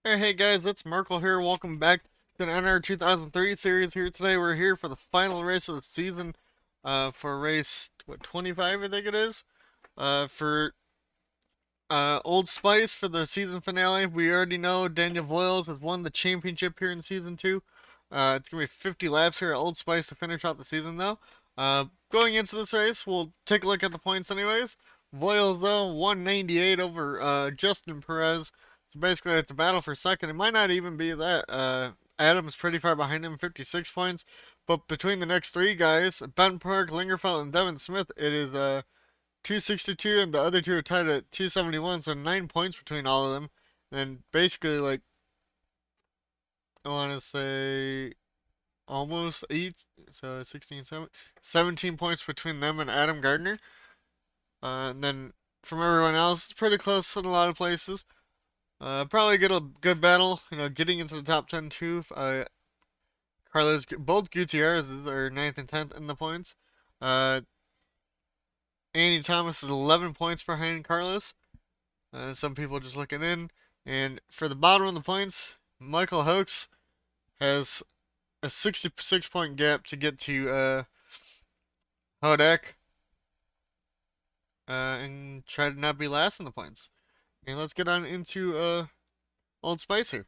Hey guys, it's Merkel here. Welcome back to the Nr2003 series. Here today, we're here for the final race of the season. For race 25, I think it is. For Old Spice for the season finale. We already know Daniel Voiles has won the championship here in season 2. It's gonna be 50 laps here at Old Spice to finish out the season though. Going into this race, we'll take a look at the points anyways. Voiles though, 198 over Justin Perez. So basically, it's a battle for second. It might not even be that. Adam's pretty far behind him, 56 points. But between the next three guys, Ben Park, Lingerfeld, and Devin Smith, it is 262, and the other two are tied at 271, so 9 points between all of them. And basically, like, I want to say almost 8, so 16, 17 points between them and Adam Gardner. And then from everyone else, it's pretty close in a lot of places. Probably get a good battle, getting into the top 10 too. Both Gutierrez are 9th and 10th in the points. Uh, Andy Thomas is 11 points behind Carlos. Some people just looking in. And for the bottom of the points, Michael Hoax has a 66 point gap to get to Hodak and try to not be last in the points. And let's get on into Old Spice here.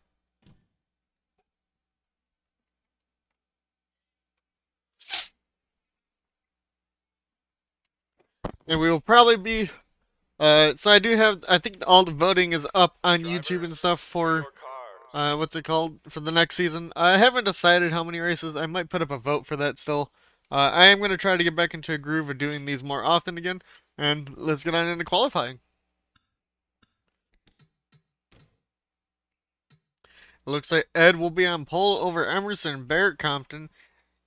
And we will probably be so I think all the voting is up on YouTube and stuff for what's it called for the next season. I haven't decided how many races. I might put up a vote for that still. I am going to try to get back into a groove of doing these more often again, and let's get on into qualifying. It looks like Ed will be on pole over Emerson, Barrett Compton,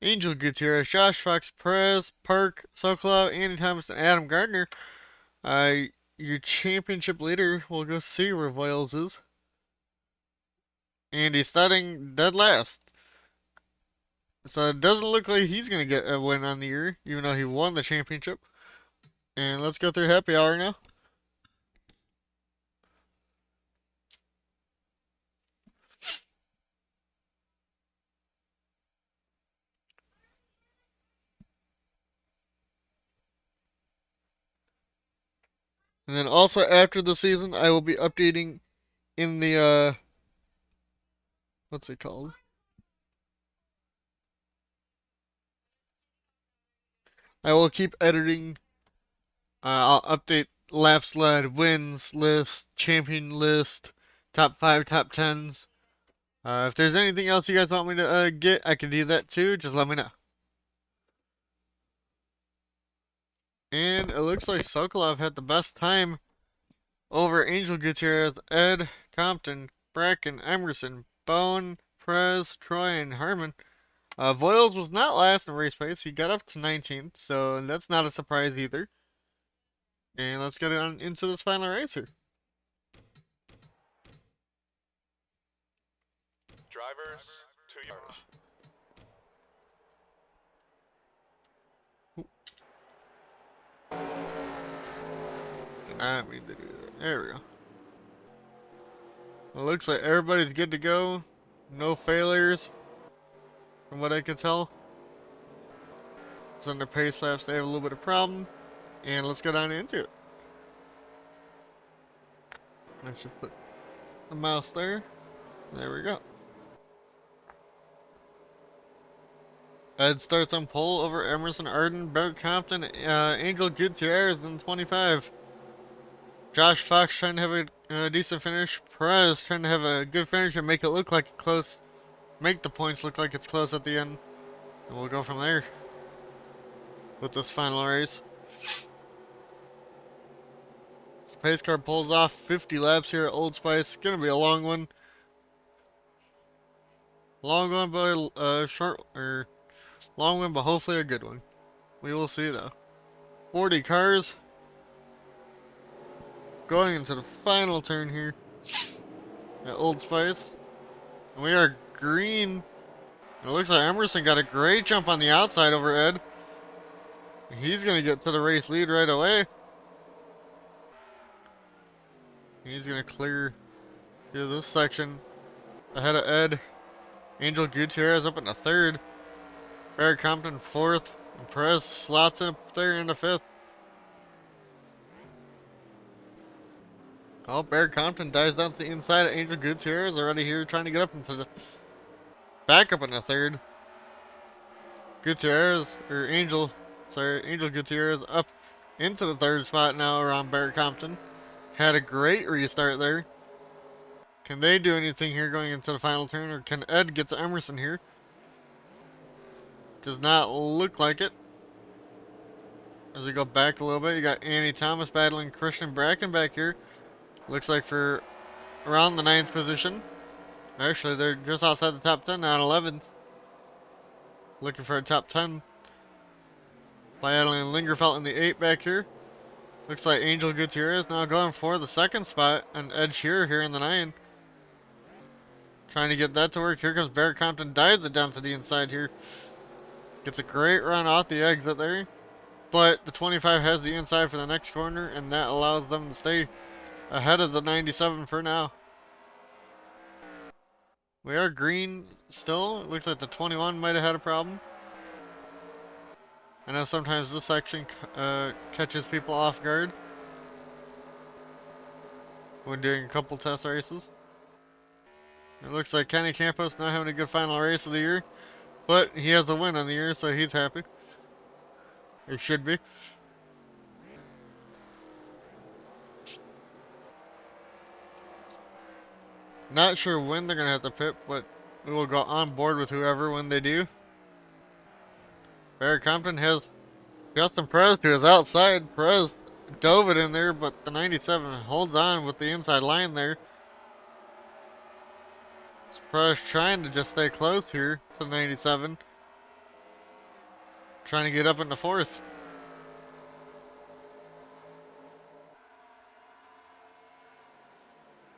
Angel Gutierrez, Josh Fox, Perez, Park, Sokolov, Andy Thomas, and Adam Gardner. Your championship leader, we'll go see where Voiles is. And he's starting dead last. So it doesn't look like he's going to get a win on the year, even though he won the championship. And let's go through happy hour now. And then also after the season, I will be updating in the, what's it called? I will keep editing. I'll update laps led, wins list, champion list, top 5, top 10s. If there's anything else you guys want me to get, I can do that too. Just let me know. And it looks like Sokolov had the best time over Angel Gutierrez, Ed, Compton, Bracken, Emerson, Bone, Prez, Troy, and Harmon. Voiles was not last in race pace. He got up to 19th, so that's not a surprise either. And let's get on into this final race here. Drivers to your... I mean to do that. There we go. It looks like everybody's good to go. No failures, from what I can tell. It's on their pace laps. They have a little bit of problem. And let's get on into it. I should put the mouse there. There we go. Ed starts on pole over Emerson Arden, Barrett Compton, Angel Gutierrez in 25. Josh Fox trying to have a decent finish. Perez trying to have a good finish and make it look like it's close. Make the points look like it's close at the end. And we'll go from there with this final race. So pace car pulls off 50 laps here at Old Spice. Gonna be a long one. Long one, but long one, but hopefully a good one. We will see though. 40 cars going into the final turn here at Old Spice. And we are green. It looks like Emerson got a great jump on the outside over Ed. He's going to get to the race lead right away. He's going to clear through this section. ahead of Ed. Angel Gutierrez up in the third. Barrett Compton fourth. And Perez slots up there in the fifth. Oh, Barrett Compton dives down to the inside of Angel Gutierrez already here trying to get up into the back up in the third. Gutierrez, or Angel, sorry, Angel Gutierrez up into the third spot now around Barrett Compton. Had a great restart there. Can they do anything here going into the final turn, or can Ed get to Emerson here? Does not look like it. As we go back a little bit, you got Annie Thomas battling Christian Bracken back here. Looks like for around the 9th position. Actually, they're just outside the top 10 now, 11th. Looking for a top 10. Battling Lingerfelt in the 8 back here. Looks like Angel Gutierrez now going for the 2nd spot, and Ed Shearer here in the 9. Trying to get that to work. Here comes Barrett Compton, dives it down to the inside here. Gets a great run off the exit there. But the 25 has the inside for the next corner, and that allows them to stay ahead of the 97 for now. We are green still. It looks like the 21 might have had a problem. I know sometimes this section catches people off guard when doing a couple test races. It looks like Kenny Campos not having a good final race of the year, but he has a win on the year, so he's happy. He should be. Not sure when they're going to have to pit, but we will go on board with whoever when they do. Barrett Compton has Justin Perez to his outside. Perez dove it in there, but the 97 holds on with the inside line there. Perez trying to just stay close here to the 97. Trying to get up in the 4th.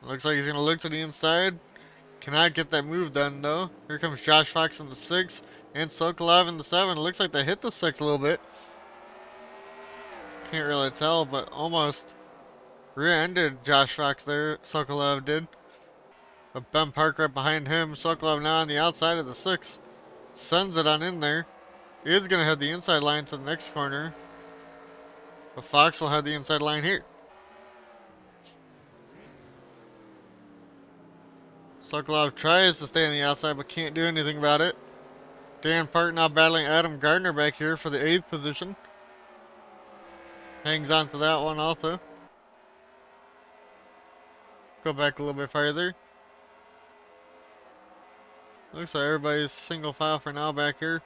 Looks like he's going to look to the inside. Cannot get that move done though. Here comes Josh Fox in the 6 and Sokolov in the 7. Looks like they hit the 6 a little bit. Can't really tell, but almost rear-ended Josh Fox there. Sokolov did. But Ben Park right behind him. Sokolov now on the outside of the 6. Sends it on in there. Is going to head the inside line to the next corner. But Fox will have the inside line here. Sokolov tries to stay on the outside but can't do anything about it. Dan Park now battling Adam Gardner back here for the 8th position. Hangs on to that one also. Go back a little bit farther. Looks like everybody's single file for now back here.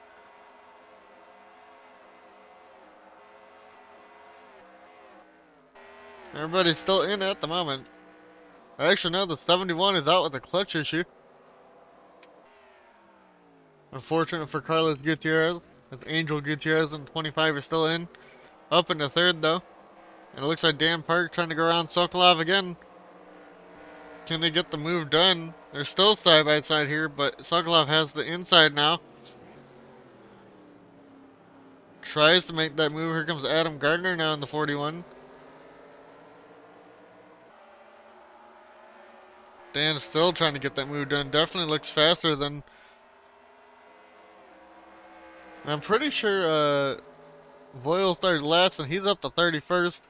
Everybody's still in at the moment. I actually know the 71 is out with a clutch issue. Unfortunate for Carlos Gutierrez, as Angel Gutierrez and 25 is still in. Up in the 3rd though. And it looks like Dan Park trying to go around Sokolov again. Can they get the move done? They're still side by side here, but Sokolov has the inside now. Tries to make that move. Here comes Adam Gardner now in the 41. Dan's still trying to get that move done. Definitely looks faster than... I'm pretty sure Voyle started last and he's up to 31st.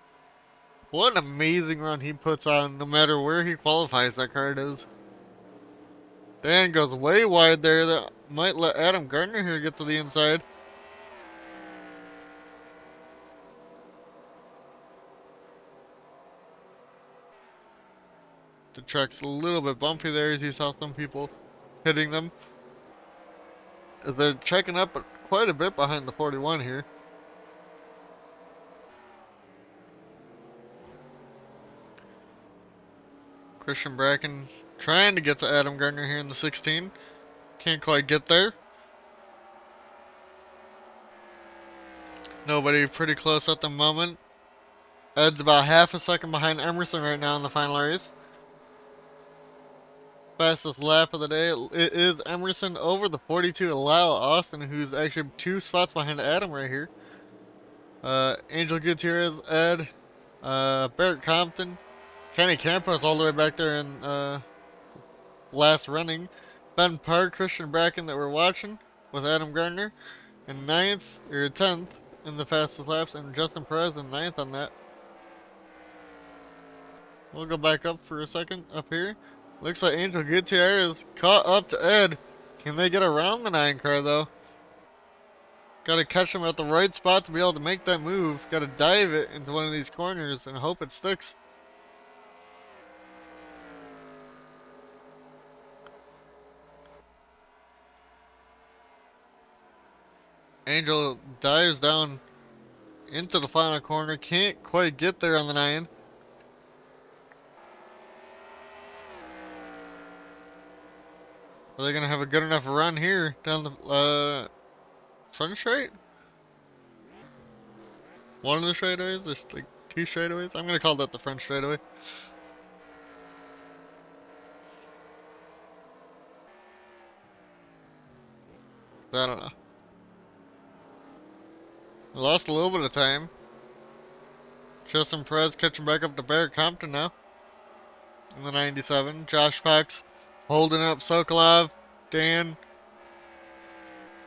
What an amazing run he puts on no matter where he qualifies that card is. Dan goes way wide there. That might let Adam Gardner here get to the inside. The track's a little bit bumpy there as you saw some people hitting them. As they're checking up quite a bit behind the 41 here. Christian Bracken trying to get to Adam Gardner here in the 16. Can't quite get there. Nobody pretty close at the moment. Ed's about half a second behind Emerson right now in the final race. Fastest lap of the day. It is Emerson over the 42 Lyle Austin, who's actually 2 spots behind Adam right here. Angel Gutierrez, Ed, Barrett Compton, Kenny Campos all the way back there in last running. Ben Park, Christian Bracken that we're watching with Adam Gardner in ninth or 10th in the fastest laps, and Justin Perez in ninth on that. We'll go back up for a second up here. Looks like Angel Gutierrez caught up to Ed. Can they get around the 9 car though? Gotta catch him at the right spot to be able to make that move. Gotta dive it into one of these corners and hope it sticks. Angel dives down into the final corner. Can't quite get there on the 9. Are they gonna have a good enough run here down the front straight? One of the straightaways? There's like 2 straightaways? I'm gonna call that the front straightaway. I don't know. We lost a little bit of time. Justin Perez catching back up to Barrett Compton now. In the 97. Josh Fox holding up Sokolov, Dan,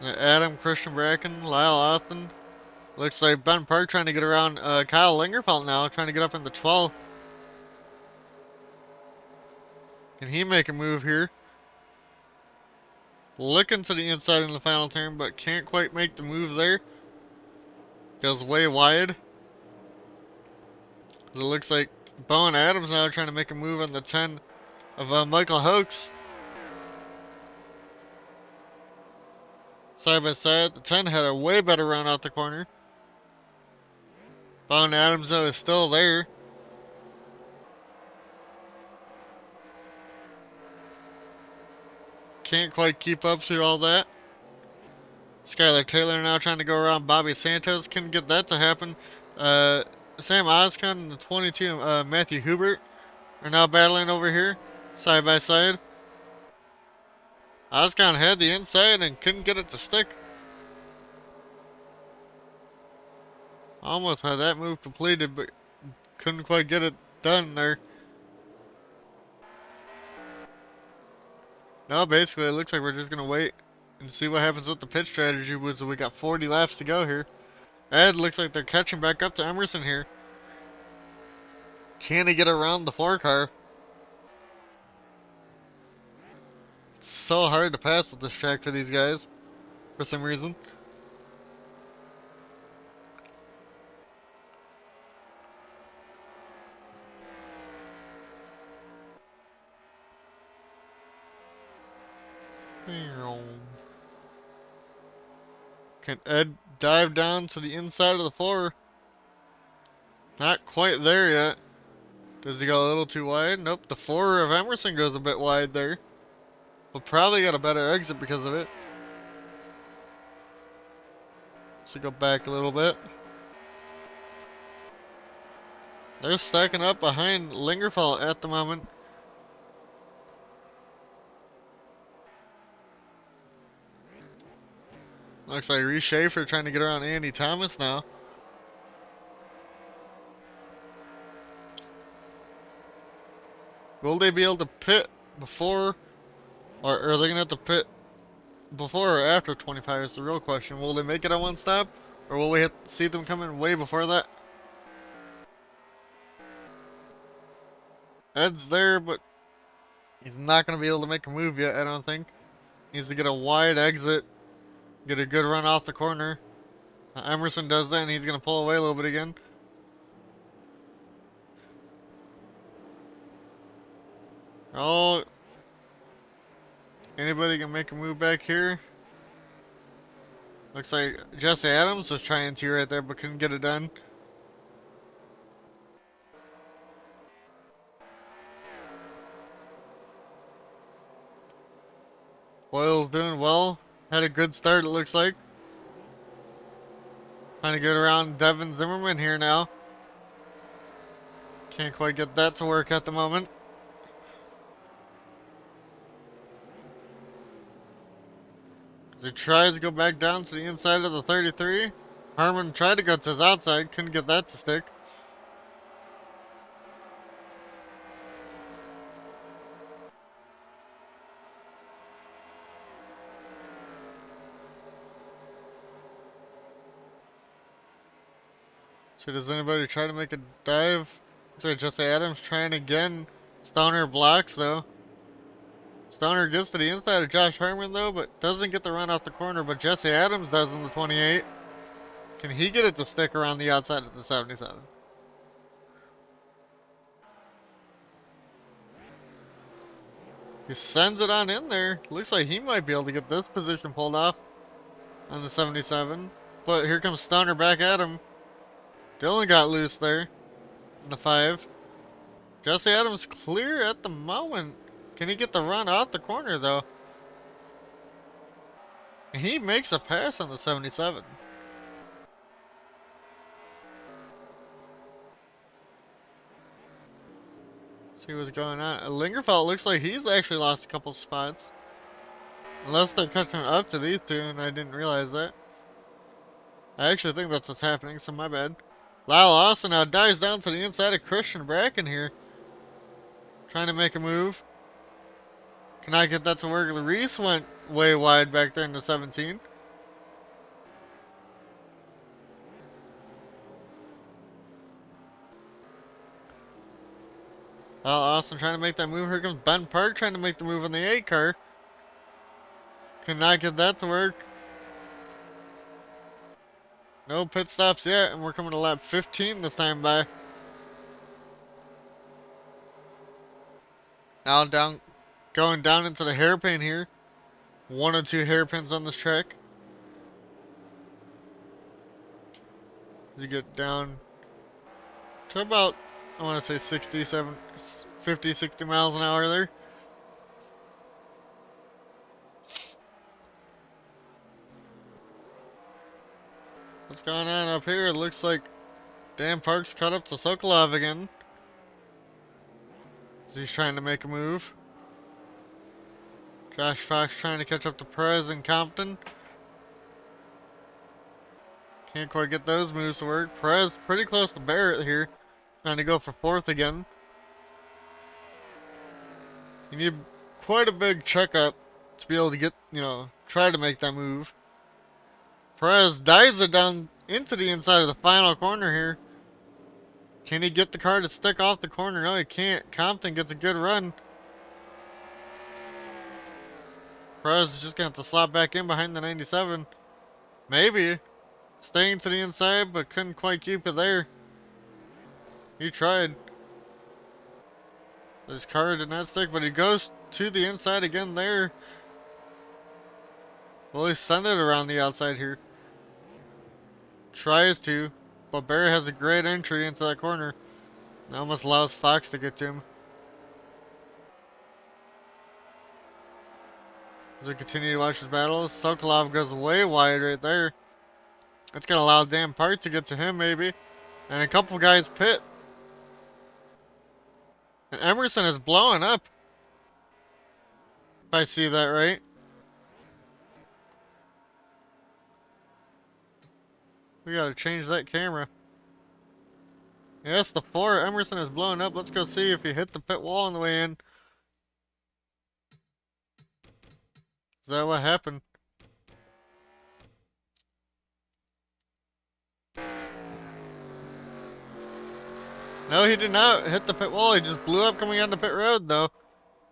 Adam, Christian Bracken, Lyle Austin. Looks like Ben Park trying to get around Kyle Lingerfeld now, trying to get up in the 12th. Can he make a move here? Looking to the inside in the final turn, but can't quite make the move there. Goes way wide. It looks like Bowen Adams now trying to make a move on the 10 of Michael Hoax. Side by side, the 10 had a way better run out the corner. Bowen Adams though is still there. Can't quite keep up through all that. Skylar Taylor now trying to go around Bobby Santos. Couldn't get that to happen. Sam Oscon and the 22, Matthew Hubert, are now battling over here, side by side. Oscon had the inside and couldn't get it to stick. Almost had that move completed, but couldn't quite get it done there. No, basically it looks like we're just gonna wait and see what happens with the pit strategy. We got 40 laps to go here. Ed looks like they're catching back up to Emerson here. Can he get around the 4 car? It's so hard to pass with this track for these guys, for some reason. Can Ed dive down to the inside of the 4? Not quite there yet. Does he go a little too wide? Nope, the 4 of Emerson goes a bit wide there. We'll probably get a better exit because of it. So go back a little bit. They're stacking up behind Lingerfeld at the moment. Looks like Reese Schaefer trying to get around Andy Thomas now. Will they be able to pit before, or are they going to have to pit before or after 25 is the real question. Will they make it on one stop, or will we have to see them coming way before that? Ed's there, but he's not going to be able to make a move yet, I don't think. Needs to get a wide exit, get a good run off the corner. Emerson does that, and he's going to pull away a little bit again. Oh, anybody can make a move back here? Looks like Jesse Adams was trying to right there, but couldn't get it done. Boyle's doing well. Had a good start, it looks like. Trying to get around Devin Zimmerman here now. Can't quite get that to work at the moment. As he tries to go back down to the inside of the 33. Harmon tried to go to his outside, couldn't get that to stick. So does anybody try to make a dive? So Jesse Adams trying again. Stoner blocks though. Stoner gets to the inside of Josh Harmon though, but doesn't get the run off the corner. But Jesse Adams does in the 28. Can he get it to stick around the outside of the 77? He sends it on in there. Looks like he might be able to get this position pulled off on the 77. But here comes Stoner back at him. Dylan got loose there in the 5. Jesse Adams clear at the moment. Can he get the run off the corner though? He makes a pass on the 77. See what's going on. Lingerfeld looks like he's actually lost a couple spots. Unless they're catching up to these two and I didn't realize that. I actually think that's what's happening, so my bad. Lyle Austin now dives down to the inside of Christian Bracken here. Trying to make a move. Can I get that to work? Reese went way wide back there in the 17. Lyle Austin trying to make that move. Here comes Ben Park trying to make the move on the 8 car. Cannot get that to work. No pit stops yet, and we're coming to lap 15 this time by. Now going down into the hairpin here. 1 or 2 hairpins on this track. As you get down to about, I want to say 67, 50, 60 miles an hour there. What's going on up here? It looks like Dan Parks caught up to Sokolov again. As he's trying to make a move. Josh Fox trying to catch up to Perez and Compton. Can't quite get those moves to work. Perez pretty close to Barrett here. Trying to go for 4th again. You need quite a big checkup to be able to get, try to make that move. Perez dives it down into the inside of the final corner here. Can he get the car to stick off the corner? No, he can't. Compton gets a good run. Perez is just going to have to slot back in behind the 97. Maybe. Staying to the inside, but couldn't quite keep it there. He tried. His car did not stick, but he goes to the inside again there. Will he send it around the outside here? Tries to, but Barrett has a great entry into that corner. That almost allows Fox to get to him. As we continue to watch his battles, Sokolov goes way wide right there. It's going to allow Dan Park to get to him maybe. And a couple guys pit. And Emerson is blowing up. If I see that right. We got to change that camera. Yes, the 4 Emerson is blowing up. Let's go see if he hit the pit wall on the way in. Is that what happened? No, he did not hit the pit wall. He just blew up coming onto pit road, though.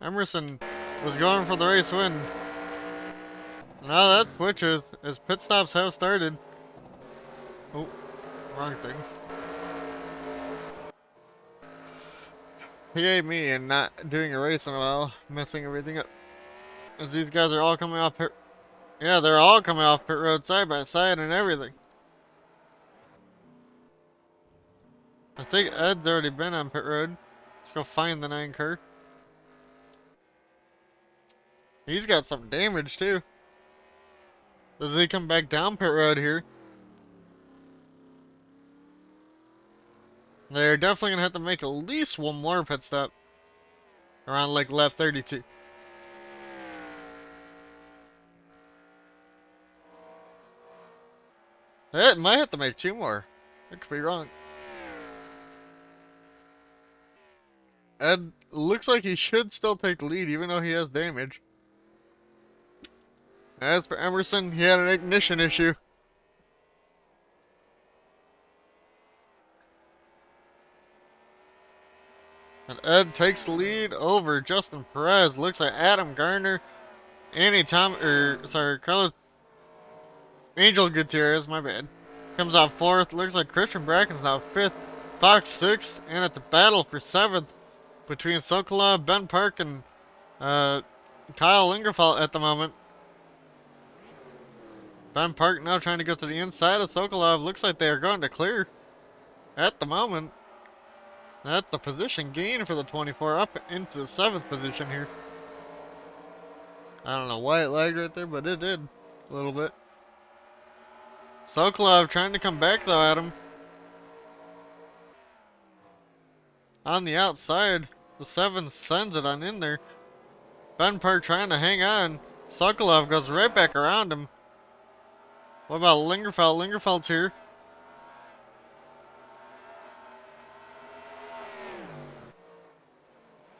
Emerson was going for the race win. Now that switches as pit stops have started. Oh, wrong thing. PA me and not doing a race in a while, messing everything up. As these guys are all coming off pit. Yeah, they're all coming off pit road side by side and everything. I think Ed's already been on pit road. Let's go find the 9 car. He's got some damage too. Does he come back down pit road here? They're definitely gonna have to make at least one more pit stop. Around like lap 32. It might have to make 2 more. I could be wrong. Ed looks like he should still take the lead even though he has damage. As for Emerson, he had an ignition issue. And Ed takes the lead over Justin Perez. Looks like Adam Gardner, Carlos Angel Gutierrez, my bad, comes out fourth. Looks like Christian Bracken's now fifth, Fox sixth, and it's a battle for seventh between Sokolov, Ben Park, and uh, Kyle Lingerfeld at the moment. Ben Park now trying to go to the inside of Sokolov. Looks like they are going to clear at the moment. That's a position gain for the 24 up into the 7th position here. I don't know why it lagged right there, but it did a little bit. Sokolov trying to come back though at him. On the outside, the 7 sends it on in there. Ben Park trying to hang on. Sokolov goes right back around him. What about Lingerfeld? Lingerfeld's here.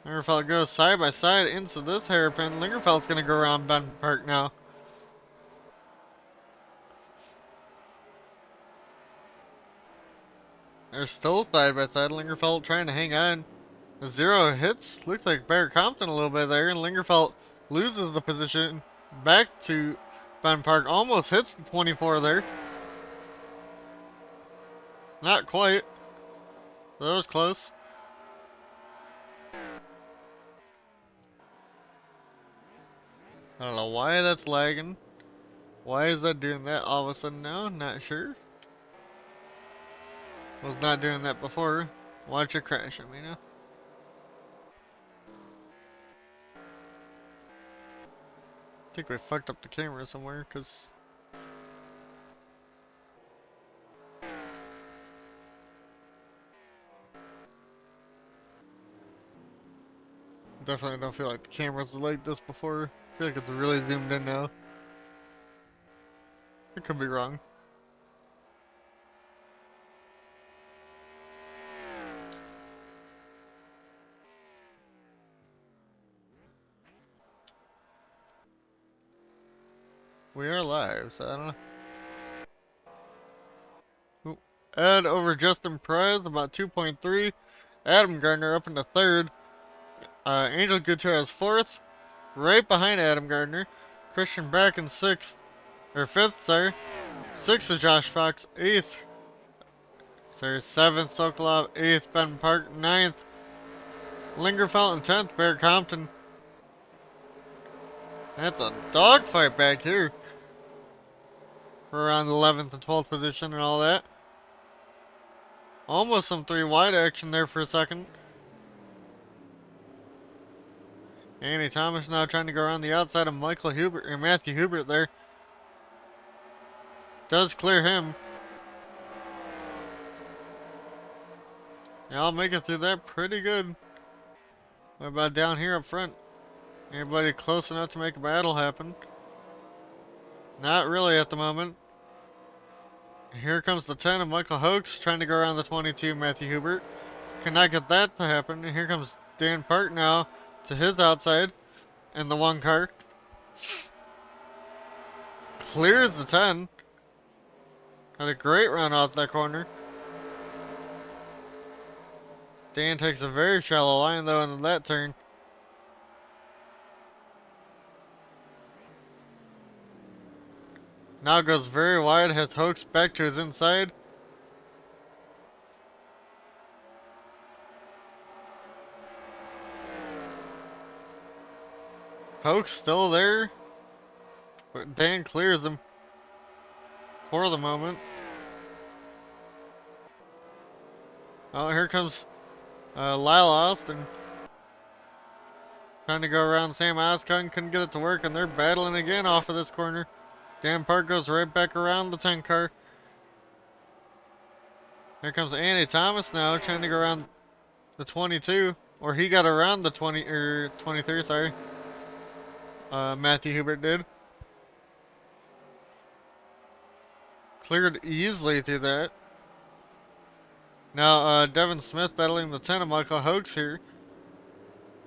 Lingerfeld goes side by side into this hairpin. Lingerfeld's going to go around Ben Park now. They're still side by side. Lingerfeld trying to hang on. The 0 hits. Looks like Barrett Compton a little bit there. And Lingerfeld loses the position back to Ben Park. Almost hits the 24 there. Not quite. That was close. I don't know why that's lagging. Why is that doing that all of a sudden now? Not sure. Was not doing that before. Watch it crash at me now. I think we fucked up the camera somewhere because definitely don't feel like the cameras like this before. I feel like it's really zoomed in now. I could be wrong. We are live, so I don't know. Ooh. Ed over Justin Perez, about 2.3. Adam Gardner up into third. Angel Gutierrez fourth. Right behind Adam Gardner. Christian Bracken sixth. Or fifth, sorry. Sixth is Josh Fox. Eighth. Sorry, seventh Sokolov. Eighth Ben Park. Ninth Lingerfeld. And 10th Bear Compton. That's a dogfight back here. For around the 11th and 12th position and all that. Almost some 3 wide action there for a second. Andy Thomas now trying to go around the outside of Michael Hubert or Matthew Hubert there. Does clear him. Yeah, I'll make it through that pretty good. What about down here up front? Anybody close enough to make a battle happen? Not really at the moment. Here comes the 10 of Michael Hoax trying to go around the 22 Matthew Hubert. Cannot get that to happen. And here comes Dan Park now to his outside in the 1 car. Clears the 10. Had a great run off that corner. Dan takes a very shallow line though into that turn. Now goes very wide, has Hoax back to his inside. Hoax still there, but Dan clears him for the moment. Oh, here comes Lyle Austin. Trying to go around Sam Oscon, couldn't get it to work, and they're battling again off of this corner. Dan Park goes right back around the 10 car. Here comes Andy Thomas now, trying to go around the 22, or he got around the 23, sorry. Matthew Hubert did. Cleared easily through that. Now, Devin Smith battling the 10 of Michael Hoax here.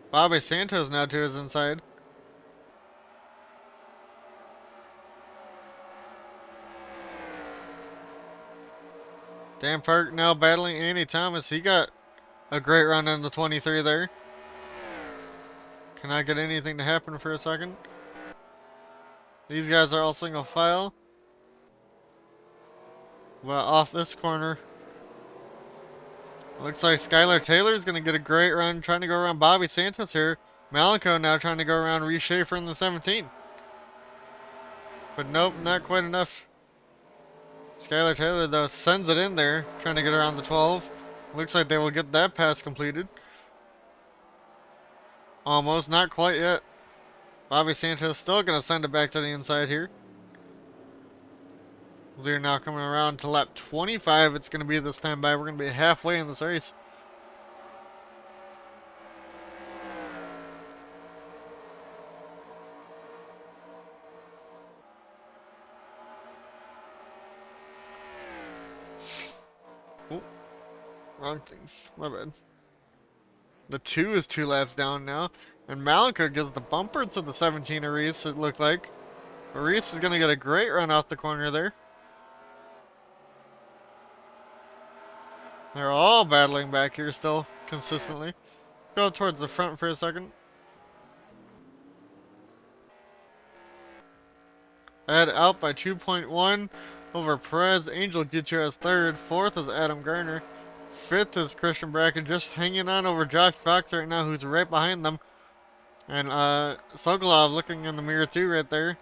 Bobby Santos now to his inside. Dan Park now battling Andy Thomas. He got a great run in the 23 there. Cannot get anything to happen for a second. These guys are all single file. Well, off this corner. Looks like Skylar Taylor is going to get a great run trying to go around Bobby Santos here. Malico now trying to go around Reese Schaefer in the 17. But nope, not quite enough. Skylar Taylor, though, sends it in there, trying to get around the 12. Looks like they will get that pass completed. Almost, not quite yet. Bobby Santos still going to send it back to the inside here. They're now coming around to lap 25. It's going to be this time by. We're going to be halfway in this race. Oh, wrong thing. My bad. The 2 is 2 laps down now. And Malika gives the bumper to the 17 of Reese, it looked like. But Reese is going to get a great run off the corner there. They're all battling back here still, consistently. Go towards the front for a second. Ed out by 2.1 over Perez. Angel Gutierrez third. Fourth is Adam Garner. Fifth is Christian Bracken, just hanging on over Josh Fox right now, who's right behind them. And Sokolov looking in the mirror too right there.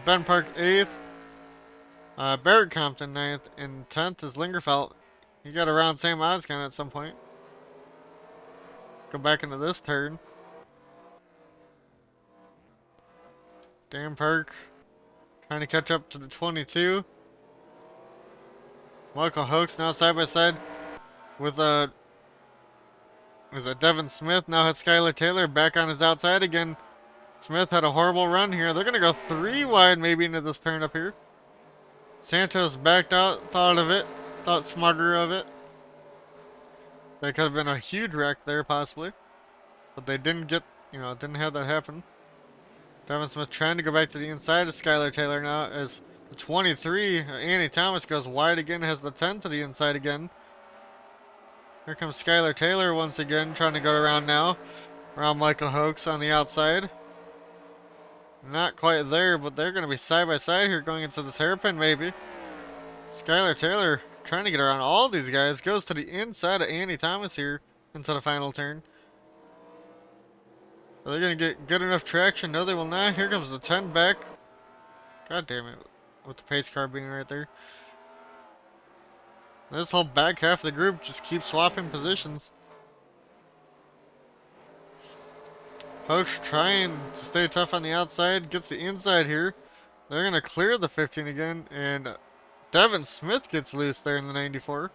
Ben Park 8th. Barrett Compton 9th. And 10th is Lingerfelt. He got around Sam Oskin at some point. Go back into this turn. Dan Park trying to catch up to the 22. Michael Hoax now side by side with Devin Smith. Now has Skylar Taylor back on his outside again. Smith had a horrible run here. They're going to go 3 wide maybe into this turn up here. Santos backed out, thought smarter of it. That could have been a huge wreck there possibly. But they didn't didn't have that happen. Devin Smith trying to go back to the inside of Skylar Taylor now as the 23, Annie Thomas goes wide again, has the 10 to the inside again. Here comes Skylar Taylor once again, trying to go around now. Around Michael Hoax on the outside. Not quite there, but they're going to be side by side here going into this hairpin maybe. Skylar Taylor trying to get around all these guys. Goes to the inside of Annie Thomas here into the final turn. Are they going to get good enough traction? No, they will not. Here comes the 10 back. God damn it. With the pace car being right there. This whole back half of the group just keeps swapping positions. Hoach trying to stay tough on the outside. Gets the inside here. They're going to clear the 15 again. And Devin Smith gets loose there in the 94.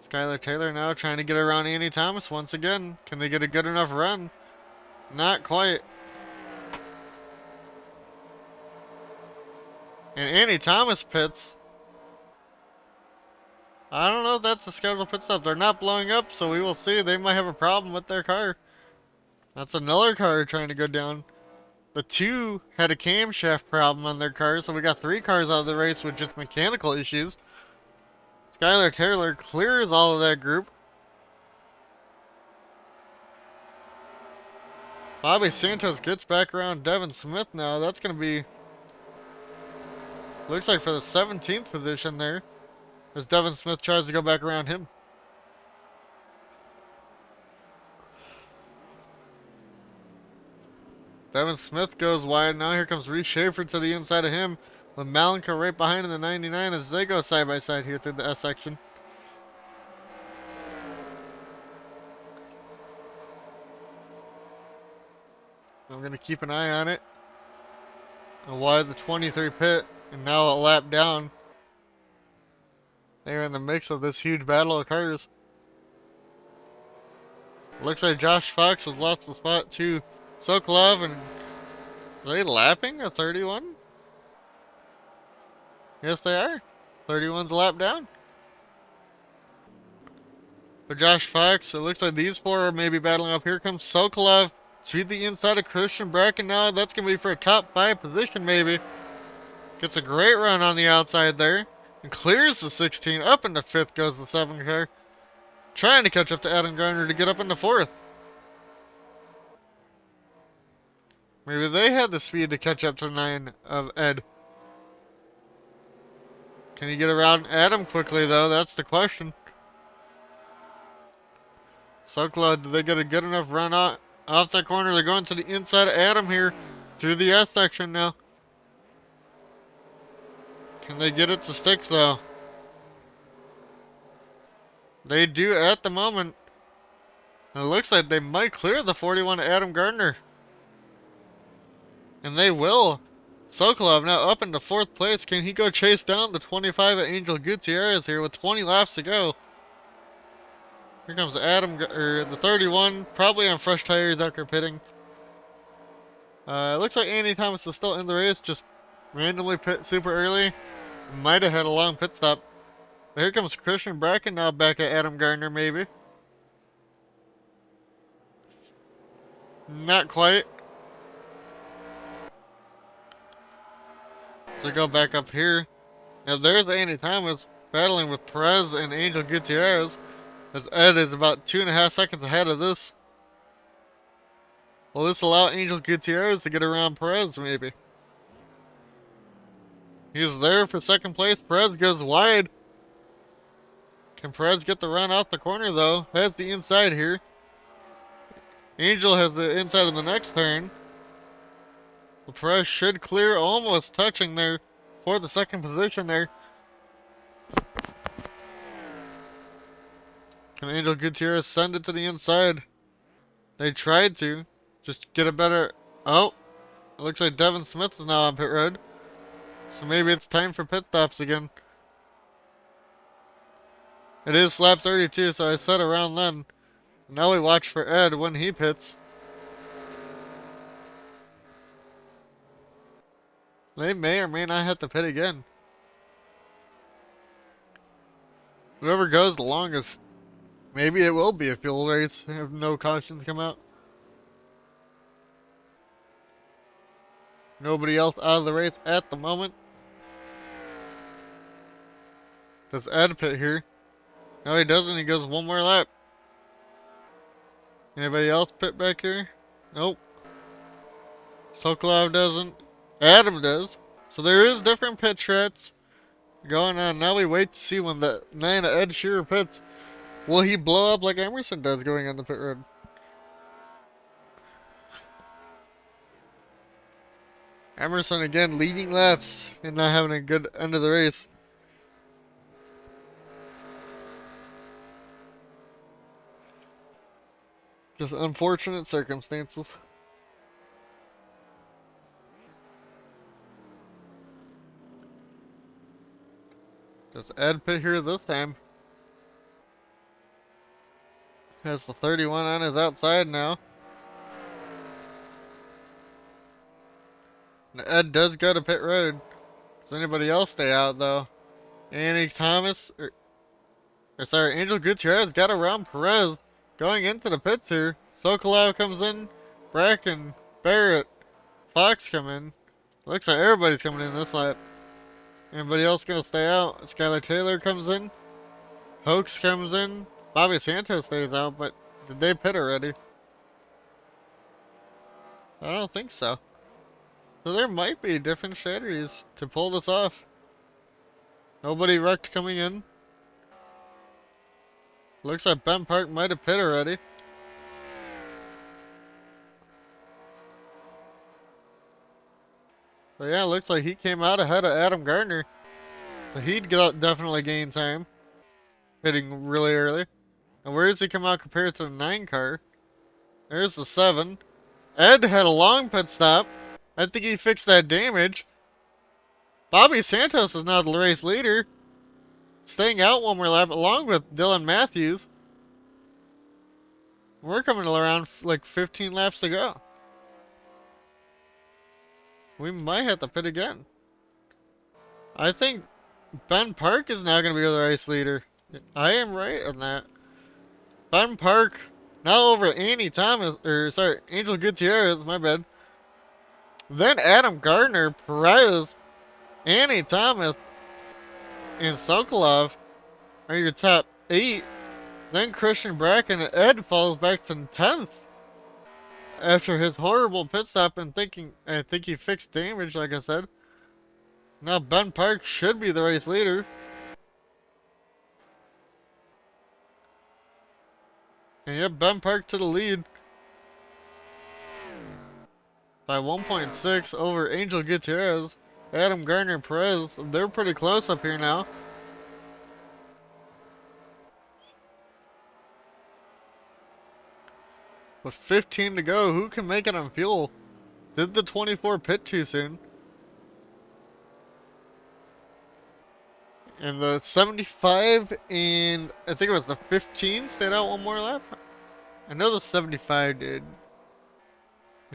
Skylar Taylor now trying to get around Annie Thomas once again. Can they get a good enough run? Not quite. And Annie Thomas pits. I don't know if that's a scheduled pit stop. They're not blowing up, so we will see. They might have a problem with their car. That's another car trying to go down. The 2 had a camshaft problem on their car, so we got 3 cars out of the race with just mechanical issues. Skylar Taylor clears all of that group. Bobby Santos gets back around Devin Smith now. That's going to be, looks like for the 17th position there, as Devin Smith tries to go back around him. Devin Smith goes wide. Now here comes Reese Schaefer to the inside of him, with Malenka right behind in the 99 as they go side by side here through the S section. I'm going to keep an eye on it. And why the 23 pit, and now a lap down. They're in the mix of this huge battle of cars. Looks like Josh Fox has lost the spot to Sokolov, and are they lapping a 31? Yes, they are. 31's a lap down. For Josh Fox, it looks like these 4 are maybe battling up. Here comes Sokolov to the inside of Christian Bracken now. That's going to be for a top 5 position maybe. Gets a great run on the outside there. And clears the 16. Up into 5th goes the 7 car. Trying to catch up to Adam Gardner to get up into 4th. Maybe they had the speed to catch up to 9 of Ed. Can he get around Adam quickly, though? That's the question. Sokola, did they get a good enough run off that corner? They're going to the inside of Adam here through the S section now. Can they get it to stick, though? They do at the moment. And it looks like they might clear the 41 Adam Gardner. And they will. Sokolov now up into 4th place. Can he go chase down the 25 at Angel Gutierrez here with 20 laps to go? Here comes Adam, or the 31, probably on fresh tires after pitting. It looks like Andy Thomas is still in the race, just randomly pit super early. Might have had a long pit stop. But here comes Christian Bracken now back at Adam Gardner, maybe. Not quite. So go back up here. Now there's Andy Thomas battling with Perez and Angel Gutierrez, as Ed is about 2.5 seconds ahead of this. Will this allow Angel Gutierrez to get around Perez, maybe? He's there for 2nd place. Perez goes wide. Can Perez get the run off the corner, though? Has the inside here. Angel has the inside in the next turn. The Perez should clear, almost touching there for the 2nd position there. Can Angel Gutierrez send it to the inside? They tried to. Just get a better... Oh! It looks like Devin Smith is now on pit road. So maybe it's time for pit stops again. It is lap 32, so I said around then. So now we watch for Ed when he pits. They may or may not have to pit again. Whoever goes the longest, maybe it will be a fuel race if no cautions come out. Nobody else out of the race at the moment. Does Ed pit here? No, he doesn't. He goes one more lap. Anybody else pit back here? Nope. Sokolov doesn't. Adam does. So there is different pit strats going on. Now we wait to see when the 9 of Ed Shearer pits. Will he blow up like Emerson does going on the pit road? Emerson again leading laps and not having a good end of the race. Just unfortunate circumstances. Does Ed pit here this time? Has the 31 on his outside now. And Ed does go to pit road. Does anybody else stay out though? Andy Thomas, or sorry, Angel Gutierrez got around Perez going into the pits here. Sokolov comes in, Bracken, Barrett, Fox come in. Looks like everybody's coming in this lap. Anybody else gonna stay out? Skylar Taylor comes in. Hoax comes in. Bobby Santos stays out, but did they pit already? I don't think so. So there might be different strategies to pull this off. Nobody wrecked coming in. Looks like Ben Park might have pit already. But yeah, looks like he came out ahead of Adam Gardner. So he'd definitely gain time. Pitting really early. And where does he come out compared to the 9 car? There's the 7. Ed had a long pit stop. I think he fixed that damage. Bobby Santos is now the race leader. Staying out one more lap along with Dylan Matthews. We're coming around like 15 laps to go. We might have to pit again. I think Ben Park is now going to be the race leader. I am right on that. Ben Park now over Andy Thomas, or sorry, Angel Gutierrez, my bad. Then Adam Gardner, Perez, Andy Thomas, and Sokolov are your top 8. Then Christian Bracken and Ed falls back to 10th after his horrible pit stop and I think he fixed damage, like I said. Now Ben Park should be the race leader. And yep, Ben Park to the lead by 1.6 over Angel Gutierrez, Adam Gardner Perez. They're pretty close up here now. With 15 to go, who can make it on fuel? Did the 24 pit too soon? And the 75 and I think it was the 15 stayed out one more lap. I know the 75 did.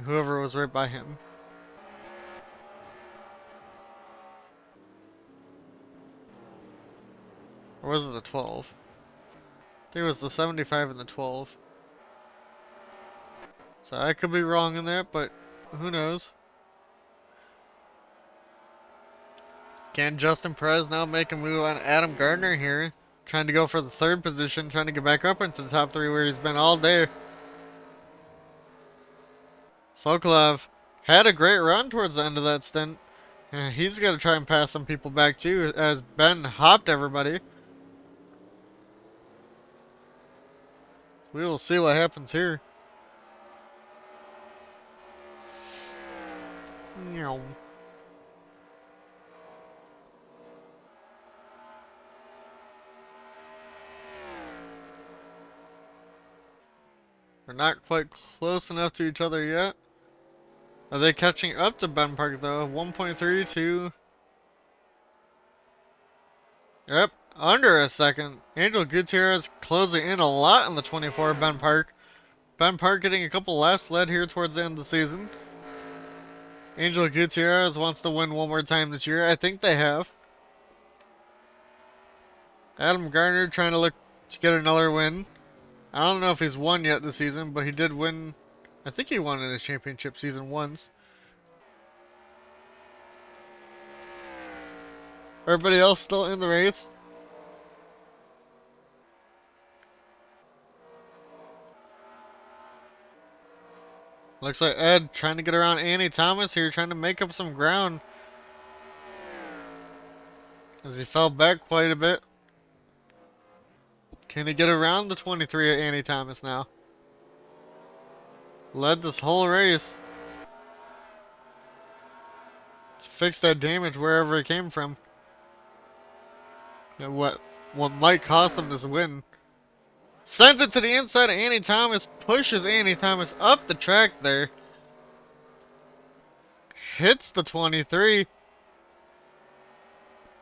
Whoever was right by him. Or was it the 12? I think it was the 75 and the 12. So I could be wrong in that, but who knows? Can Justin Perez now make a move on Adam Gardner here? Trying to go for the 3rd position, trying to get back up into the top 3 where he's been all day. Sokolov had a great run towards the end of that stint. He's got to try and pass some people back too, as Ben hopped everybody. We will see what happens here. We're not quite close enough to each other yet. Are they catching up to Ben Park though? 1.32. Yep, under a second. Angel Gutierrez closing in a lot in the 24 Ben Park. Ben Park getting a couple laps led here towards the end of the season. Angel Gutierrez wants to win one more time this year. I think they have. Adam Gardner trying to look to get another win. I don't know if he's won yet this season, but he did win. I think he won in his championship season once. Everybody else still in the race. Looks like Ed trying to get around Annie Thomas here, trying to make up some ground. As he fell back quite a bit. Can he get around the 23 at Annie Thomas now? Led this whole race. To fix that damage wherever it came from. And what might cost him this win. Sends it to the inside of Annie Thomas. Pushes Annie Thomas up the track there. Hits the 23.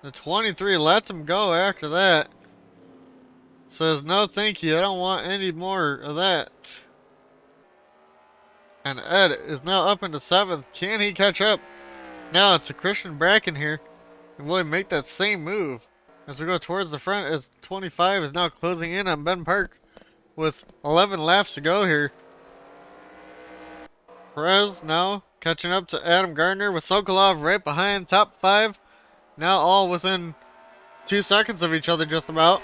The 23 lets him go after that. Says, no thank you, I don't want any more of that. And Ed is now up into 7th. Can he catch up? Now it's a Christian Bracken here. And will he make that same move? As we go towards the front, as 25 is now closing in on Ben Park. With 11 laps to go here. Perez now catching up to Adam Gardner with Sokolov right behind, top 5. Now all within 2 seconds of each other just about.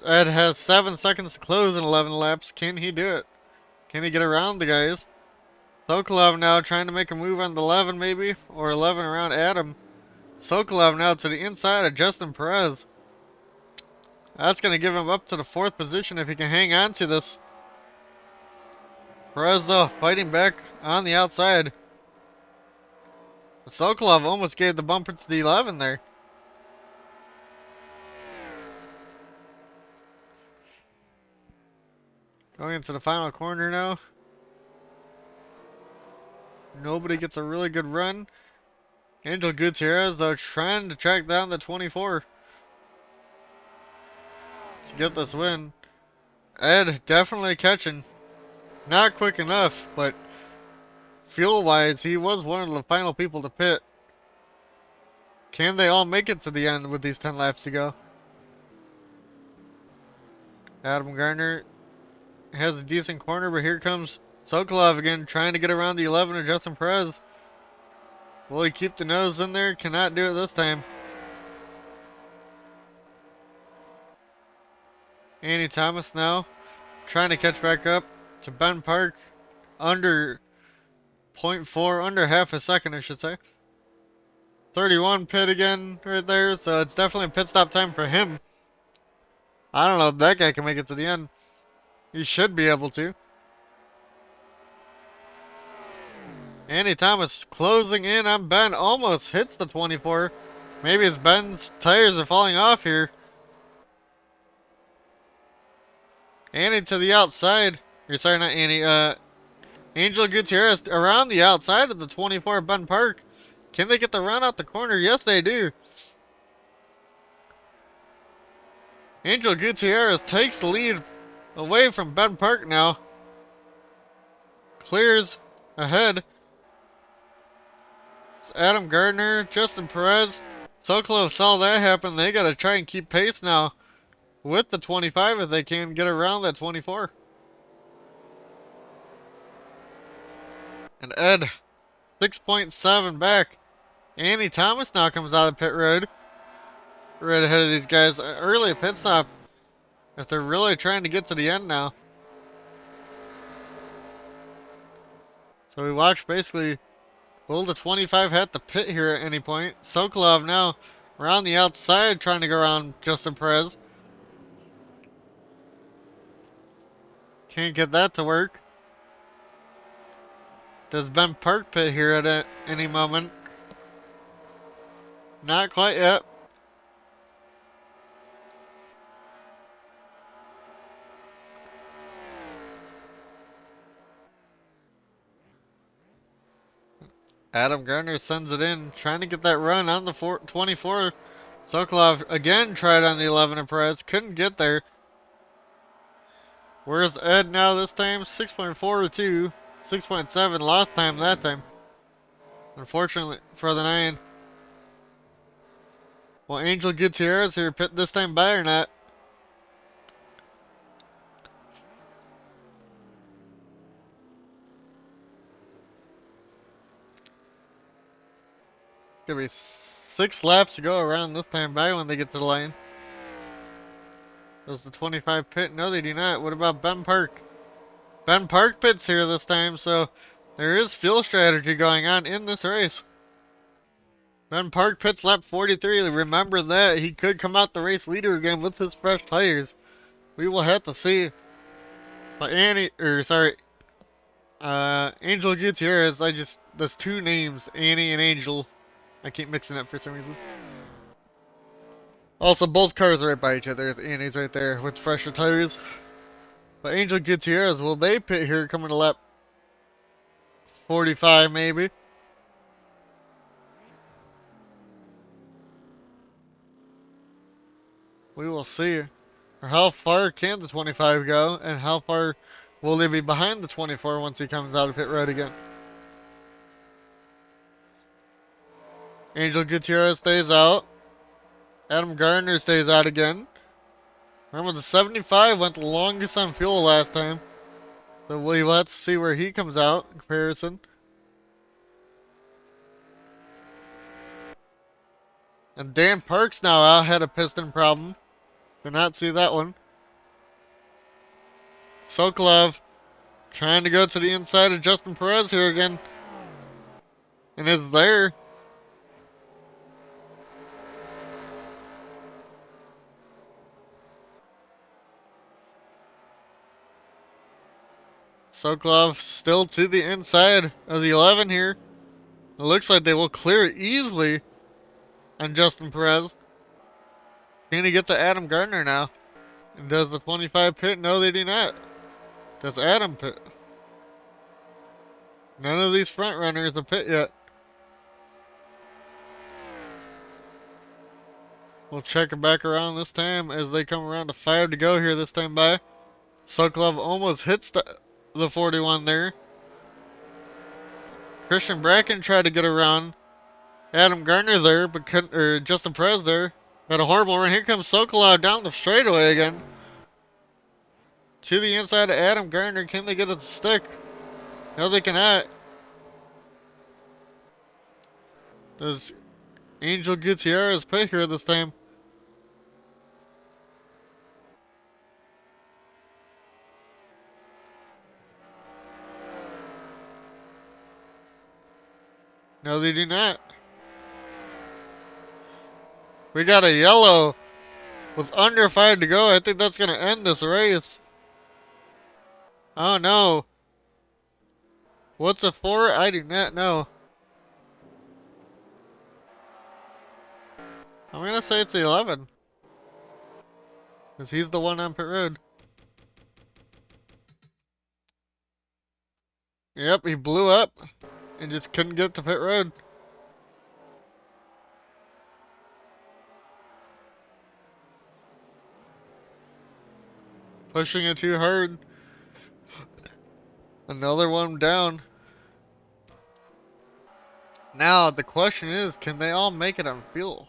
Ed has 7 seconds to close in 11 laps. Can he do it? Can he get around the guys? Sokolov now trying to make a move on the 11 maybe, or 11 around Adam. Sokolov now to the inside of Justin Perez. That's going to give him up to the 4th position if he can hang on to this. Perez though fighting back on the outside. Sokolov almost gave the bumper to the 11 there. Going into the final corner now. Nobody gets a really good run. Angel Gutierrez though trying to track down the 24 to get this win. Ed definitely catching. Not quick enough, but fuel wise he was one of the final people to pit. Can they all make it to the end with these 10 laps to go? Adam Gardner has a decent corner, but here comes Sokolov again trying to get around the 11 of Justin Perez. Will he keep the nose in there? Cannot do it this time. Andy Thomas now trying to catch back up to Ben Park. Under point 0.4, under half a second, I should say. 31 pit again right there, so it's definitely a pit stop time for him. I don't know if that guy can make it to the end. He should be able to. Andy Thomas closing in on Ben, almost hits the 24. Maybe as Ben's tires are falling off here. Andy to the outside. Or sorry, not Andy. Angel Gutierrez around the outside of the 24 Ben Park. Can they get the run out the corner? Yes, they do. Angel Gutierrez takes the lead away from Ben Park now. Clears ahead. It's Adam Gardner, Justin Perez. So close, saw that happen. They gotta try and keep pace now with the 25 if they can get around that 24. And Ed, 6.7 back. Andy Thomas now comes out of pit road. Right ahead of these guys. Early pit stop if they're really trying to get to the end now. So we watch basically, will the 25 hit the pit here at any point? Sokolov now around the outside trying to go around Justin Perez. Can't get that to work. Does Ben Park pit here at any moment? Not quite yet. Adam Gardner sends it in, trying to get that run on the 24. Sokolov again tried on the 11 of Perez, couldn't get there. Where's Ed now this time? 6.42, 6.7, lost time that time. Unfortunately for the 9. Will Angel Gutierrez here pit this time by or not? Gonna be 6 laps to go around this time by when they get to the line. Does the 25 pit? No, they do not. What about Ben Park? Ben Park pits here this time, so there is fuel strategy going on in this race. Ben Park pits lap 43. Remember that. He could come out the race leader again with his fresh tires. We will have to see. But Angel Gutierrez, there's two names, Annie and Angel. I keep mixing up for some reason. Also, both cars are right by each other. Annie's right there with fresher tires. But Angel Gutierrez, will they pit here coming to lap 45 maybe? We will see. Or how far can the 25 go, and how far will they be behind the 24 once he comes out of pit road again? Angel Gutierrez stays out. Adam Gardner stays out again. Remember, the 75 went the longest on fuel last time. So we'll have to see where he comes out in comparison. And Dan Parks now out, had a piston problem. Did not see that one. Sokolov trying to go to the inside of Justin Perez here again. And is there. Sokolov still to the inside of the 11 here. It looks like they will clear it easily on Justin Perez. Can he get to Adam Gardner now? And does the 25 pit? No, they do not. Does Adam pit? None of these front runners have pit yet. We'll check it back around this time as they come around to 5 to go here this time by. Sokolov almost hits the 41 there. Christian Bracken tried to get around Adam Gardner there, but couldn't, or Justin Perez there. Had a horrible run. Here comes Sokolov down the straightaway again. To the inside of Adam Gardner. Can they get it to stick? No, they cannot. As Angel Gutierrez pit here this time. No, they do not. We got a yellow with under 5 to go. I think that's going to end this race. Oh no. What's it for? I do not know. I'm going to say it's 11. Because he's the one on pit road. Yep, he blew up and just couldn't get to pit road. Pushing it too hard. Another one down. Now, the question is, can they all make it on fuel?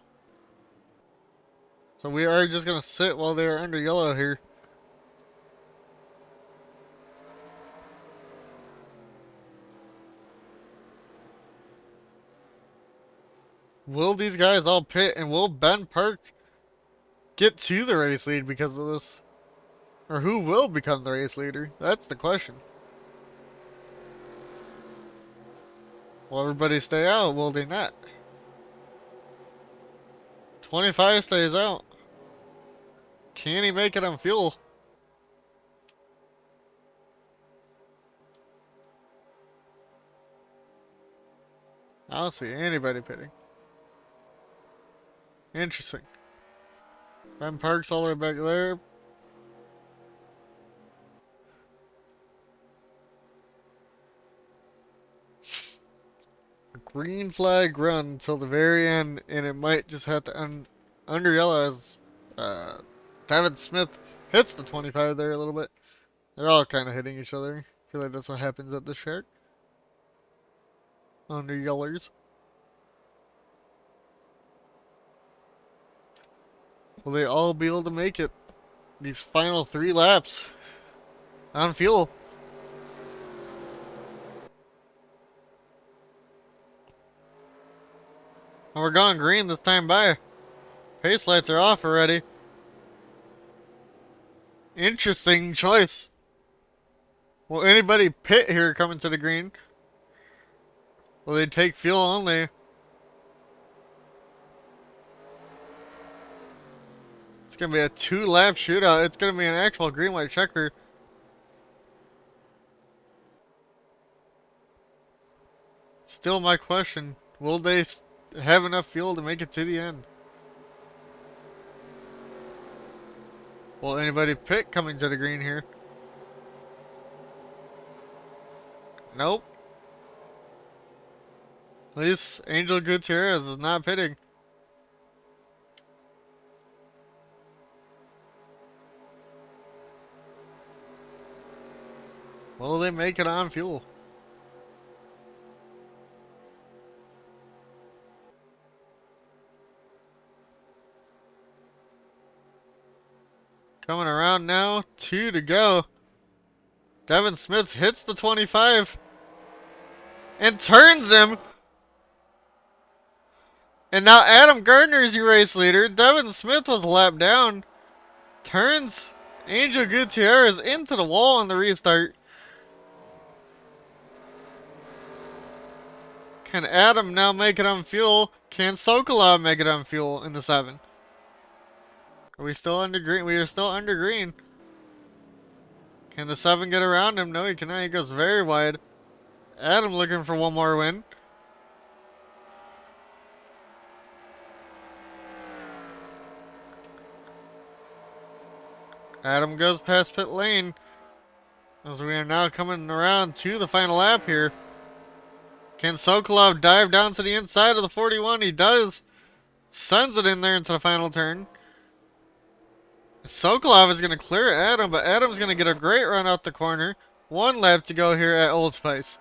So we are just going to sit while they're under yellow here. Will these guys all pit and will Ben Park get to the race lead because of this? Or who will become the race leader? That's the question. Will everybody stay out? Will they not? 25 stays out. Can he make it on fuel? I don't see anybody pitting. Interesting. Ben Park's all the way back there. Green flag run until the very end, and it might just have to under yellow as David Smith hits the 25 there a little bit. They're all kind of hitting each other. I feel like that's what happens at the shark. Under yellers. Will they all be able to make it these final 3 laps on fuel? And we're going green this time by. Pace lights are off already. Interesting choice. Will anybody pit here coming to the green? Will they take fuel only? It's going to be a 2-lap shootout. It's going to be an actual green-white checker. Still my question. Will they have enough fuel to make it to the end? Will anybody pit coming to the green here? Nope. At least Angel Gutierrez is not pitting. Will they make it on fuel? Coming around now, 2 to go. Devin Smith hits the 25 and turns him. And now Adam Gardner is your race leader. Devin Smith was a lap down. Turns Angel Gutierrez into the wall on the restart. Can Adam now make it on fuel? Can Sokolov make it on fuel in the 7? Are we still under green? We are still under green. Can the 7 get around him? No, he cannot. He goes very wide. Adam looking for one more win. Adam goes past pit lane. As we are now coming around to the final lap here. Can Sokolov dive down to the inside of the 41? He does. Sends it in there into the final turn. Sokolov is going to clear Adam, but Adam's going to get a great run out the corner. 1 lap to go here at Old Spice.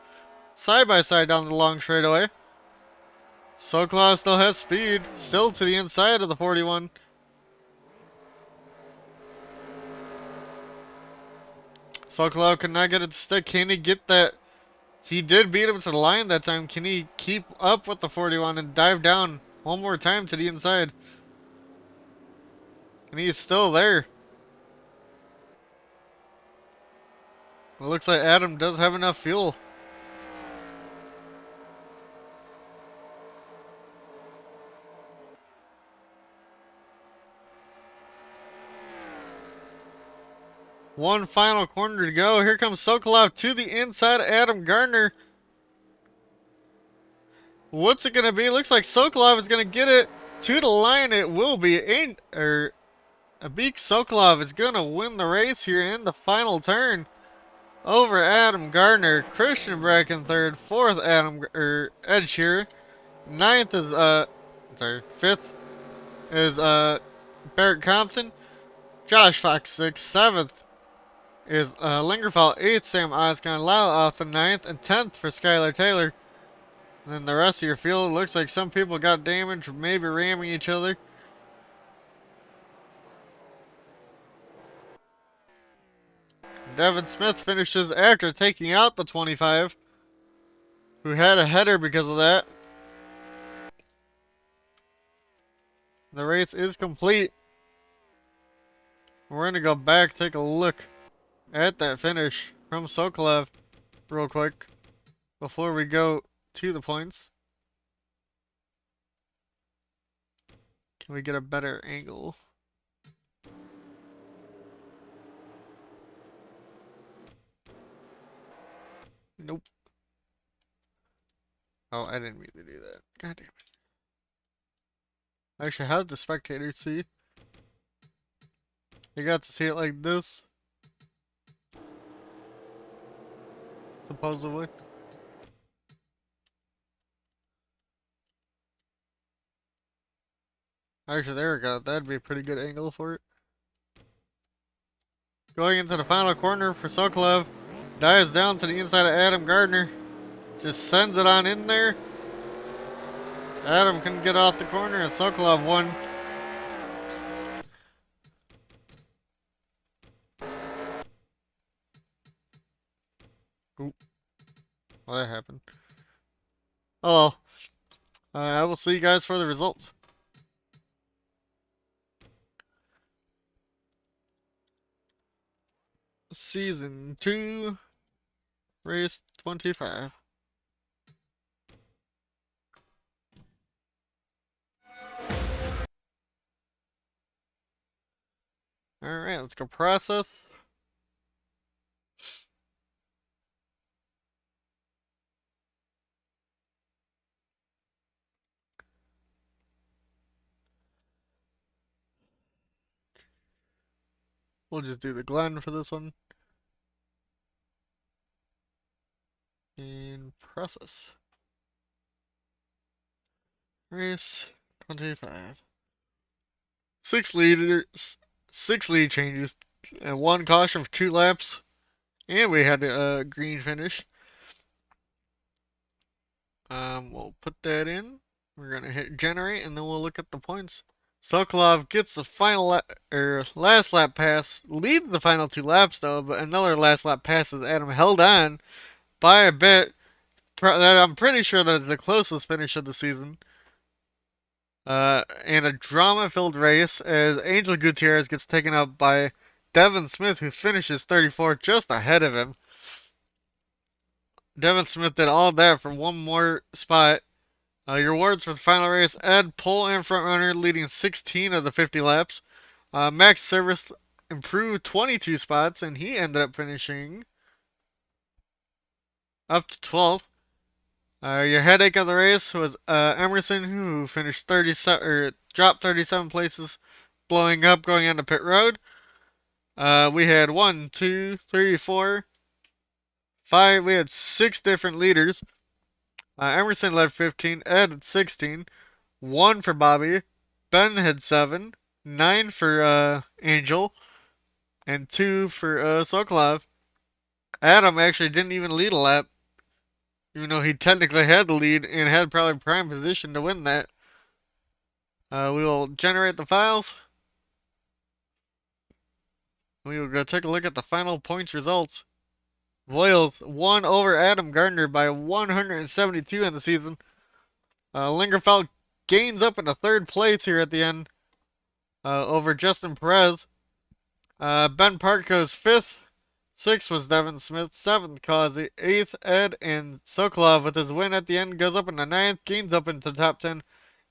Side by side down the long straightaway. Sokolov still has speed. Still to the inside of the 41. Sokolov cannot get it to stick. Can he get that He did beat him to the line that time. Can he keep up with the 41 and dive down one more time to the inside? And he's still there. It looks like Adam does have enough fuel. One final corner to go. Here comes Sokolov to the inside of Adam Gardner. What's it going to be? Looks like Sokolov is going to get it to the line. It will be. Abik Sokolov is going to win the race here in the final turn over Adam Gardner. Christian Bracken third, fourth Ed Shearer. Ninth is fifth is Barrett Compton. Josh Fox sixth, seventh is Lingerfeld, eighth Sam Oscon, Lyle Austin ninth, and 10th for Skylar Taylor. And then the rest of your field looks like some people got damaged, maybe ramming each other. Devin Smith finishes after taking out the 25, who had a header because of that. The race is complete. We're going to go back, take a look at that finish from Sokolov real quick before we go to the points. Can we get a better angle? Nope. Oh, I didn't mean to do that. God damn it. Actually, how did the spectators see? They got to see it like this, supposedly. Actually, there we go. That'd be a pretty good angle for it. Going into the final corner for Sokolov. Dives down to the inside of Adam Gardner. Just sends it on in there. Adam can get off the corner and Sokolov won. Oop. Well, that happened. Oh well. I will see you guys for the results. Season 2, race 25. Alright, let's go process. We'll just do the Glen for this one. And process. Race 25. Six lead changes, and one caution for 2 laps. And we had a green finish. We'll put that in. We're gonna hit generate, and then we'll look at the points. Sokolov gets the final last lap pass, leads the final 2 laps though, but another last lap pass as Adam held on by a bit. That I'm pretty sure that is the closest finish of the season. And a drama-filled race as Angel Gutierrez gets taken out by Devin Smith, who finishes 34th, just ahead of him. Devin Smith did all that for one more spot. Your awards for the final race: Ed, pole and front runner, leading 16 of the 50 laps. Max Service improved 22 spots, and he ended up finishing up to 12th. Your headache of the race was Emerson, who finished 37 or dropped 37 places, blowing up going onto pit road. We had 1, 2, 3, 4, 5. We had 6 different leaders. Emerson led 15, Ed had 16, 1 for Bobby, Ben had 7, 9 for Angel, and 2 for Sokolov. Adam actually didn't even lead a lap, even though he technically had the lead and had probably prime position to win that. We will generate the files. We will go take a look at the final points results. Voiles won over Adam Gardner by 172 in the season. Lingerfeld gains up into third place here at the end over Justin Perez. Ben Park goes fifth. Sixth was Devin Smith. Seventh, Kazi. Eighth, Ed. And Sokolov with his win at the end goes up into ninth, gains up into the top 10.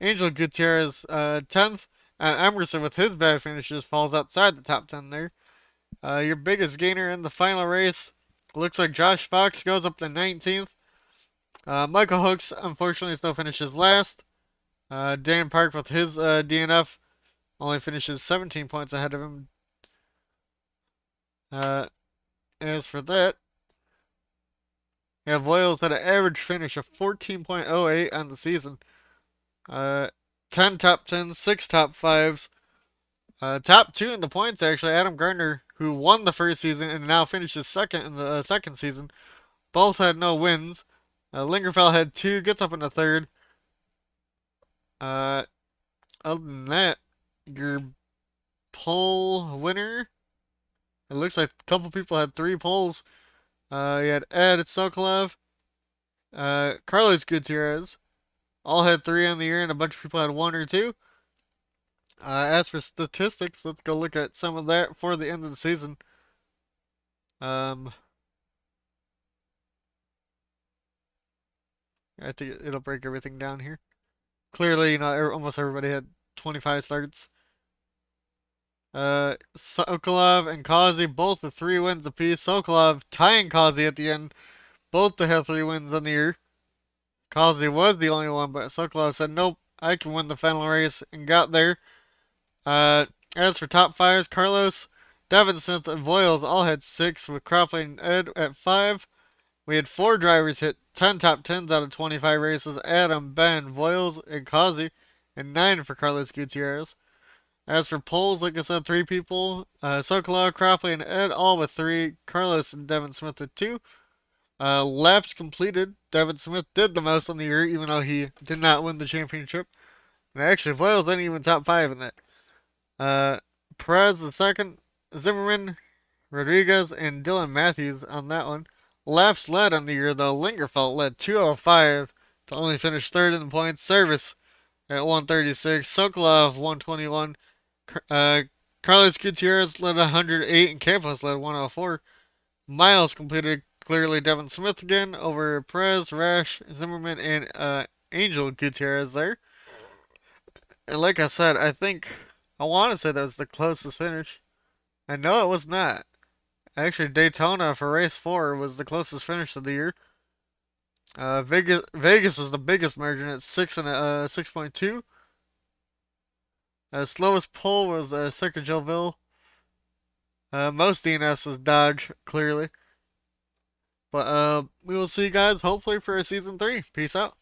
Angel Gutierrez, 10th. And Emerson with his bad finishes falls outside the top 10 there. Your biggest gainer in the final race looks like Josh Fox goes up to 19th. Michael Hooks unfortunately still finishes last. Dan Park with his DNF only finishes 17 points ahead of him. Uh, as for that, yeah, Voiles had an average finish of 14.08 on the season. Uh, 10 top 10s, 6 top 5s. Top 2 in the points, actually, Adam Gardner, who won the first season and now finishes second in the second season. Both had no wins. Lingerfeld had 2, gets up in the third. Uh, other than that, your poll winner, it looks like a couple people had 3 polls. You had Ed Sokolov, Carlos Gutierrez, all had 3 on the year, and a bunch of people had 1 or 2. As for statistics, let's go look at some of that for the end of the season. Um, I think it'll break everything down here. Clearly, almost everybody had 25 starts. Sokolov and Kazi both with 3 wins apiece. Sokolov tying Kazi at the end, both to have 3 wins on the year. Kazi was the only one, but Sokolov said, nope, I can win the final race, and got there. Uh, as for top 5s, Carlos, Devin Smith, and Voiles all had 6, with Cropley and Ed at 5. We had 4 drivers hit 10 top 10s out of 25 races: Adam, Ben, Voiles, and Kazi, and 9 for Carlos Gutierrez. As for polls, like I said, 3 people: Sokolov, Cropley, and Ed all with 3. Carlos and Devin Smith with 2. Laps completed, Devin Smith did the most on the year, even though he did not win the championship. And actually, Voiles didn't even top 5 in that. Perez the second, Zimmerman, Rodriguez, and Dylan Matthews on that one. Laps led on the year, though. Lingerfeld led 205 to only finish third in the points. Service at 136. Sokolov 121. Uh, Carlos Gutierrez led 108, and Campos led 104. Miles completed clearly Devin Smith again over Perez, Rash, Zimmerman, and Angel Gutierrez there. And like I said, I want to say that was the closest finish. I know it was not. Actually, Daytona for race 4 was the closest finish of the year. Vegas was the biggest margin at 6.2. Slowest pole was Secretariatville. Most DNS was Dodge, clearly. But we will see you guys hopefully for a season 3. Peace out.